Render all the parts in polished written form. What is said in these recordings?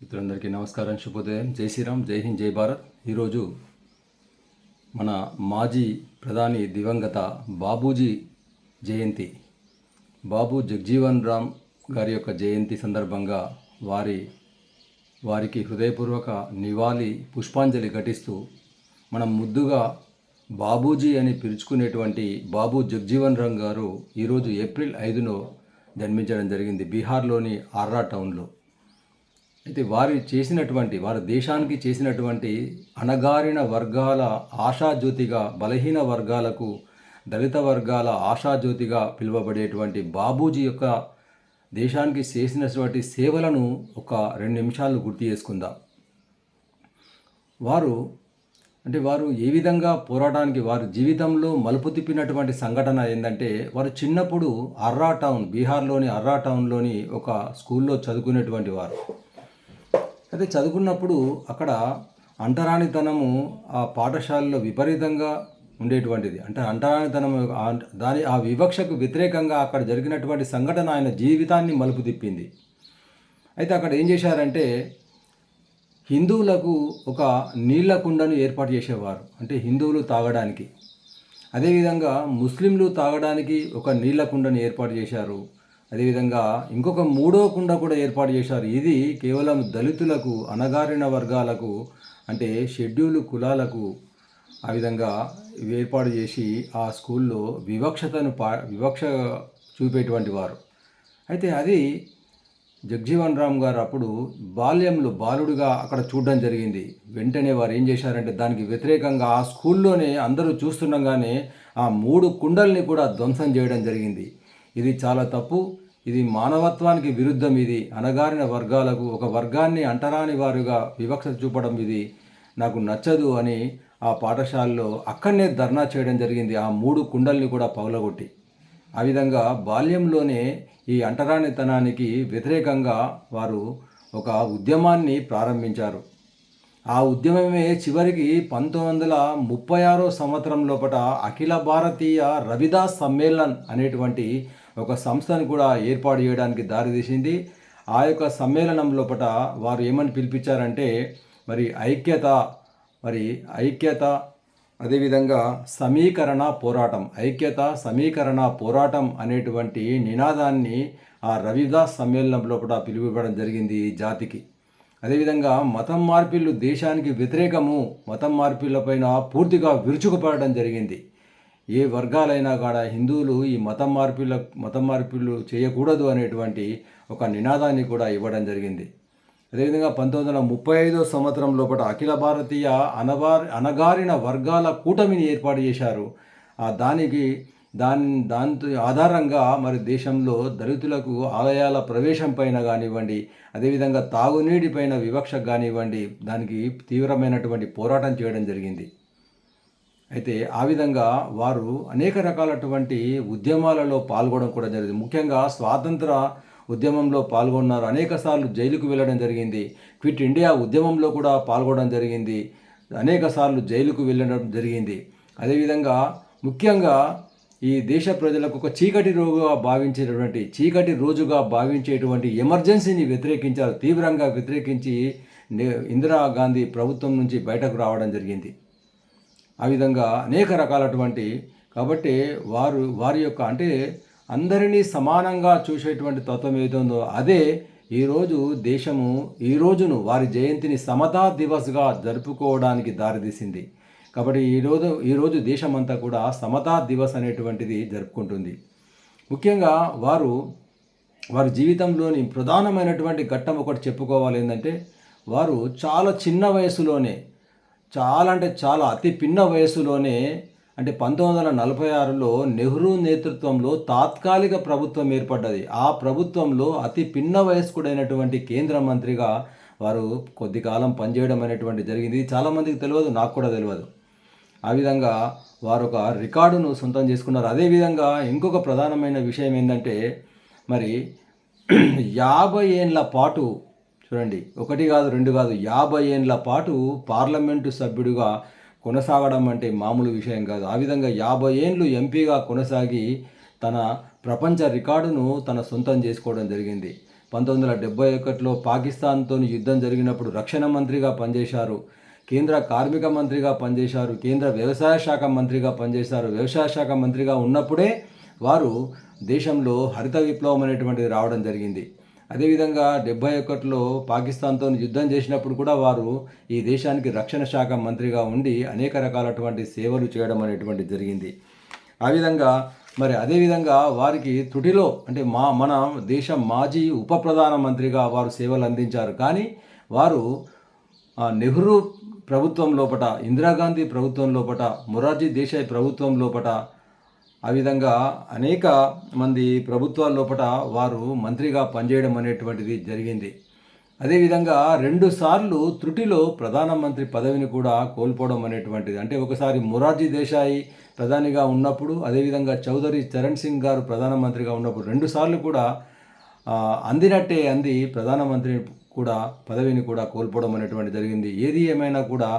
మిత్రులందరికీ నమస్కారం, శుభోదయం, జై శ్రీరామ్, జై హింద్, జై భారత్. ఈరోజు మన మాజీ ప్రధాని దివంగత బాబూజీ జయంతి, బాబు జగ్జీవన్ రామ్ గారి యొక్క జయంతి సందర్భంగా వారికి హృదయపూర్వక నివాళి పుష్పాంజలి ఘటిస్తూ మనం ముద్దుగా బాబూజీ అని పిలుచుకునేటువంటి బాబు జగ్జీవన్ రామ్ గారు ఈరోజు ఏప్రిల్ 5న జన్మించడం జరిగింది బీహార్లోని ఆర్రా టౌన్లో. అయితే వారు దేశానికి చేసినటువంటి అణగారిన వర్గాల ఆశాజ్యోతిగా, బలహీన వర్గాలకు, దళిత వర్గాల ఆశాజ్యోతిగా పిలువబడేటువంటి బాబూజీ యొక్క దేశానికి చేసినటువంటి సేవలను ఒక 2 నిమిషాలు గుర్తు చేసుకుందాం. వారు ఏ విధంగా పోరాటానికి వారి జీవితంలో మలుపు తిప్పినటువంటి సంఘటన ఏంటంటే, వారు చిన్నప్పుడు బీహార్లోని అర్రా టౌన్లోని ఒక స్కూల్లో చదువుకునేటువంటి వారు. అయితే చదువుకున్నప్పుడు అక్కడ అంటరానితనము ఆ పాఠశాలలో విపరీతంగా ఉండేటువంటిది. అంటే అంటరానితనం ఆ వివక్షకు వ్యతిరేకంగా అక్కడ జరిగినటువంటి సంఘటన ఆయన జీవితాన్ని మలుపు తిప్పింది. అయితే అక్కడ ఏం చేశారంటే, హిందువులకు ఒక నీళ్ల కుండను ఏర్పాటు చేసేవారు, అంటే హిందువులు తాగడానికి. అదేవిధంగా ముస్లింలు తాగడానికి ఒక నీళ్ల కుండను ఏర్పాటు చేశారు. అదేవిధంగా ఇంకొక 3వ కుండ కూడా ఏర్పాటు చేశారు. ఇది కేవలం దళితులకు, అణగారిన వర్గాలకు, అంటే షెడ్యూల్ కులాలకు ఆ విధంగా ఏర్పాటు చేసి ఆ స్కూల్లో వివక్ష చూపేటువంటి వారు. అయితే అది జగ్జీవన్ రామ్ గారు అప్పుడు బాలుడిగా అక్కడ చూడడం జరిగింది. వెంటనే వారు ఏం చేశారంటే, దానికి వ్యతిరేకంగా ఆ స్కూల్లోనే అందరూ చూస్తుండగానే ఆ 3 కుండల్ని కూడా ధ్వంసం చేయడం జరిగింది. ఇది చాలా తప్పు, ఇది మానవత్వానికి విరుద్ధం, ఇది అణగారిన వర్గాలకు, ఒక వర్గాన్ని అంటరాని వారుగా వివక్ష చూపడం ఇది నాకు నచ్చదు అని ఆ పాఠశాలలో అక్కడనే ధర్నా చేయడం జరిగింది, ఆ 3 కుండల్ని కూడా పగలగొట్టి. ఆ విధంగా బాల్యంలోనే ఈ అంటరానితనానికి వ్యతిరేకంగా వారు ఒక ఉద్యమాన్ని ప్రారంభించారు. ఆ ఉద్యమమే చివరికి 1936 సంవత్సరం లోపల అఖిల భారతీయ రవిదాస్ సమ్మేళన్ అనేటువంటి ఒక సంస్థను కూడా ఏర్పాటు చేయడానికి దారితీసింది. ఆ యొక్క సమ్మేళనం లోపల వారు ఏమని పిలిపించారంటే, ఐక్యత అదేవిధంగా సమీకరణ పోరాటం అనేటువంటి నినాదాన్ని ఆ రవిదాస్ సమ్మేళనం లోపల పిలువబడడం జరిగింది ఈ జాతికి. అదేవిధంగా మతం మార్పిళ్ళు దేశానికి వ్యతిరేకము, మతం మార్పిళ్ళపైన పూర్తిగా విరుచుకుపడడం జరిగింది. ఏ వర్గాలైనా కూడా హిందువులు ఈ మతం మార్పిళ్ళు చేయకూడదు అనేటువంటి ఒక నినాదాన్ని కూడా ఇవ్వడం జరిగింది. అదేవిధంగా 1935 సంవత్సరం లోపల అఖిల భారతీయ అణగారిన వర్గాల కూటమిని ఏర్పాటు చేశారు. దాంతో ఆధారంగా మరి దేశంలో దళితులకు ఆలయాల ప్రవేశం పైన కానివ్వండి, అదేవిధంగా తాగునీటిపైన వివక్షకు కానివ్వండి, దానికి తీవ్రమైనటువంటి పోరాటం చేయడం జరిగింది. అయితే ఆ విధంగా వారు అనేక రకాలటువంటి ఉద్యమాలలో పాల్గొనడం కూడా జరిగింది. ముఖ్యంగా స్వాతంత్ర ఉద్యమంలో పాల్గొన్నారు, అనేకసార్లు జైలుకు వెళ్ళడం జరిగింది. క్విట్ ఇండియా ఉద్యమంలో కూడా పాల్గొనడం జరిగింది, అనేకసార్లు జైలుకు వెళ్ళడం జరిగింది. అదేవిధంగా ముఖ్యంగా ఈ దేశ ప్రజలకు ఒక చీకటి రోజుగా భావించేటువంటి ఎమర్జెన్సీని వ్యతిరేకించారు, తీవ్రంగా వ్యతిరేకించి ఇందిరాగాంధీ ప్రభుత్వం నుంచి బయటకు రావడం జరిగింది. ఆ విధంగా అనేక రకాలటువంటి కాబట్టి వారి యొక్క అంటే అందరినీ సమానంగా చూసేటువంటి తత్వం ఏదైందో అదే ఈరోజు ఈ రోజును వారి జయంతిని సమతా దివస్గా జరుపుకోవడానికి దారితీసింది. కాబట్టి ఈరోజు దేశమంతా కూడా సమతా దివస్ అనేటువంటిది జరుపుకుంటుంది. ముఖ్యంగా వారి జీవితంలోని ప్రధానమైనటువంటి ఘట్టం ఒకటి చెప్పుకోవాలి. ఏంటంటే, వారు చాలా చిన్న వయసులోనే, చాలా అతి పిన్న వయసులోనే, అంటే 1946లో నెహ్రూ నేతృత్వంలో తాత్కాలిక ప్రభుత్వం ఏర్పడ్డది. ఆ ప్రభుత్వంలో అతి పిన్న వయస్కుడైనటువంటి కేంద్ర మంత్రిగా వారు కొద్ది కాలం పనిచేయడం అనేటువంటి జరిగింది. చాలామందికి తెలియదు, నాకు కూడా తెలియదు. ఆ విధంగా వారు ఒక రికార్డును సొంతం చేసుకున్నారు. అదేవిధంగా ఇంకొక ప్రధానమైన విషయం ఏంటంటే, మరి 50 ఏళ్ళ పాటు చూడండి, 1 కాదు 2 కాదు, 50 ఏళ్ళ పాటు పార్లమెంటు సభ్యుడిగా కొనసాగడం అంటే మామూలు విషయం కాదు. ఆ విధంగా 50 ఏళ్ళు ఎంపీగా కొనసాగి తన ప్రపంచ రికార్డును తన సొంతం చేసుకోవడం జరిగింది. 1971లో పాకిస్తాన్తో యుద్ధం జరిగినప్పుడు రక్షణ మంత్రిగా పనిచేశారు. కేంద్ర కార్మిక మంత్రిగా పనిచేశారు. కేంద్ర వ్యవసాయ శాఖ మంత్రిగా పనిచేశారు. వ్యవసాయ శాఖ మంత్రిగా ఉన్నప్పుడే వారు దేశంలో హరిత విప్లవం అనేటువంటిది రావడం జరిగింది. అదేవిధంగా 71లో పాకిస్తాన్తో యుద్ధం చేసినప్పుడు కూడా వారు ఈ దేశానికి రక్షణ శాఖ మంత్రిగా ఉండి అనేక రకాలటువంటి సేవలు చేయడం అనేటువంటిది జరిగింది. ఆ విధంగా అదేవిధంగా వారికి త్రుటిలో అంటే మన దేశ మాజీ ఉప ప్రధానమంత్రిగా వారు సేవలు అందించారు. కానీ వారు నెహ్రూ ప్రభుత్వం లోపట, ఇందిరాగాంధీ ప్రభుత్వం లోపట, మొరార్జీ దేశాయ్ ప్రభుత్వం లోపట, ఆ విధంగా అనేక మంది ప్రభుత్వాల లోపల వారు మంత్రిగా పనిచేయడం అనేటువంటిది జరిగింది. అదేవిధంగా 2 సార్లు త్రుటిలో ప్రధానమంత్రి పదవిని కూడా కోల్పోవడం అనేటువంటిది, అంటే ఒకసారి మొరార్జీ దేశాయ్ ప్రధానిగా ఉన్నప్పుడు, అదేవిధంగా చౌదరి చరణ్ సింగ్ గారు ప్రధానమంత్రిగా ఉన్నప్పుడు 2 సార్లు కూడా అందినట్టే అంది ప్రధానమంత్రి కూడా పదవిని కూడా కోల్పోవడం అనేటువంటి జరిగింది. ఏది ఏమైనా కూడా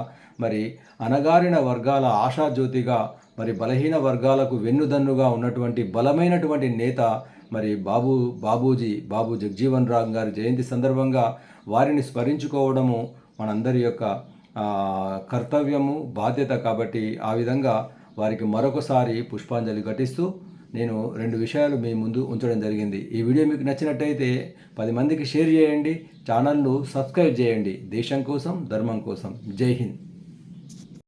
అణగారిన వర్గాల ఆశాజ్యోతిగా, బలహీన వర్గాలకు వెన్నుదన్నుగా ఉన్నటువంటి బలమైనటువంటి నేత బాబు జగ్జీవన్ రామ్ గారి జయంతి సందర్భంగా వారిని స్మరించుకోవడము మనందరి యొక్క కర్తవ్యము, బాధ్యత. కాబట్టి ఆ విధంగా వారికి మరొకసారి పుష్పాంజలి ఘటిస్తూ నేను 2 విషయాలు మీ ముందు ఉంచడం జరిగింది. ఈ వీడియో మీకు నచ్చినట్టయితే 10 మందికి షేర్ చేయండి, ఛానల్ను సబ్స్క్రైబ్ చేయండి. దేశం కోసం, ధర్మం కోసం. జై హింద్.